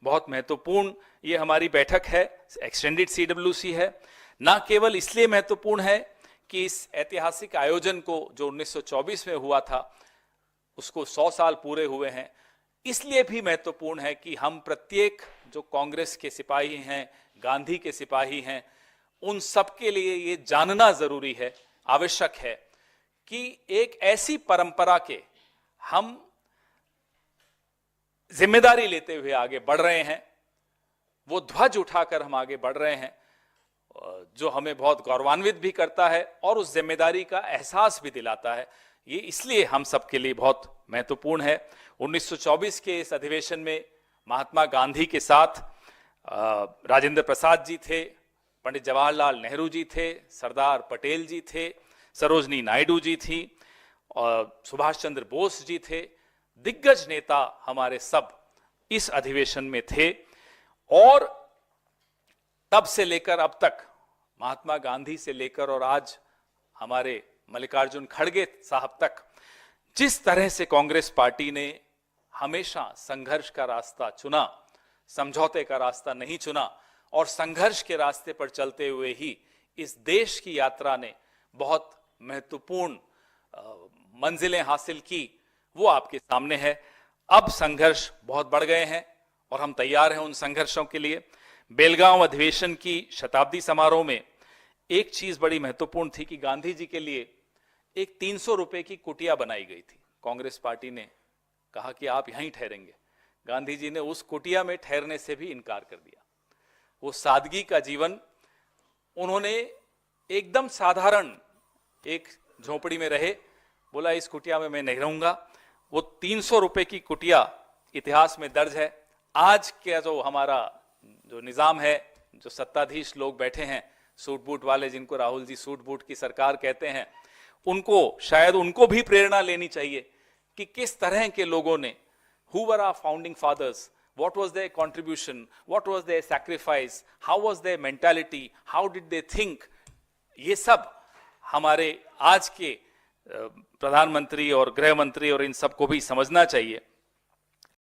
बहुत महत्वपूर्ण ये हमारी बैठक है, एक्सटेंडेड CWC है। ना केवल इसलिए महत्वपूर्ण है कि इस ऐतिहासिक आयोजन को जो 1924 में हुआ था उसको 100 साल पूरे हुए हैं, इसलिए भी महत्वपूर्ण है कि हम प्रत्येक जो कांग्रेस के सिपाही हैं, गांधी के सिपाही हैं, उन सब के लिए ये जानना जरूरी है, आवश्यक है कि एक ऐसी परंपरा के हम जिम्मेदारी लेते हुए आगे बढ़ रहे हैं, वो ध्वज उठाकर हम आगे बढ़ रहे हैं, जो हमें बहुत गौरवान्वित भी करता है और उस जिम्मेदारी का एहसास भी दिलाता है। ये इसलिए हम सबके लिए बहुत महत्वपूर्ण है। 1924 के इस अधिवेशन में महात्मा गांधी के साथ राजेंद्र प्रसाद जी थे, पंडित जवाहरलाल नेहरू जी थे, सरदार पटेल जी थे, सरोजनी नायडू जी थी और सुभाष चंद्र बोस जी थे। दिग्गज नेता हमारे सब इस अधिवेशन में थे और तब से लेकर अब तक, महात्मा गांधी से लेकर और आज हमारे मल्लिकार्जुन खड़गे साहब तक, जिस तरह से कांग्रेस पार्टी ने हमेशा संघर्ष का रास्ता चुना, समझौते का रास्ता नहीं चुना और संघर्ष के रास्ते पर चलते हुए ही इस देश की यात्रा ने बहुत महत्वपूर्ण मंजिलें हासिल की, वो आपके सामने है। अब संघर्ष बहुत बढ़ गए हैं और हम तैयार हैं उन संघर्षों के लिए। बेलगांव अधिवेशन की शताब्दी समारोह में एक चीज बड़ी महत्वपूर्ण थी कि गांधी जी के लिए एक 300 रुपए की कुटिया बनाई गई थी। कांग्रेस पार्टी ने कहा कि आप यहीं ठहरेंगे। गांधी जी ने उस कुटिया में ठहरने से भी इनकार कर दिया। वो सादगी का जीवन, उन्होंने एकदम साधारण एक झोपड़ी में रहे, बोला इस कुटिया में मैं नहीं रहूंगा। वो 300 रुपए की कुटिया इतिहास में दर्ज है। आज का जो हमारा जो निजाम है, जो सत्ताधीश लोग बैठे हैं, सूट बूट वाले, जिनको राहुल जी सूट बूट की सरकार कहते हैं, उनको शायद उनको भी प्रेरणा लेनी चाहिए कि किस तरह के लोगों ने, who were our founding fathers, what was their contribution, what was their sacrifice, how was their mentality, how did they think, ये सब हमारे आज के प्रधानमंत्री और गृह मंत्री और इन सबको भी समझना चाहिए।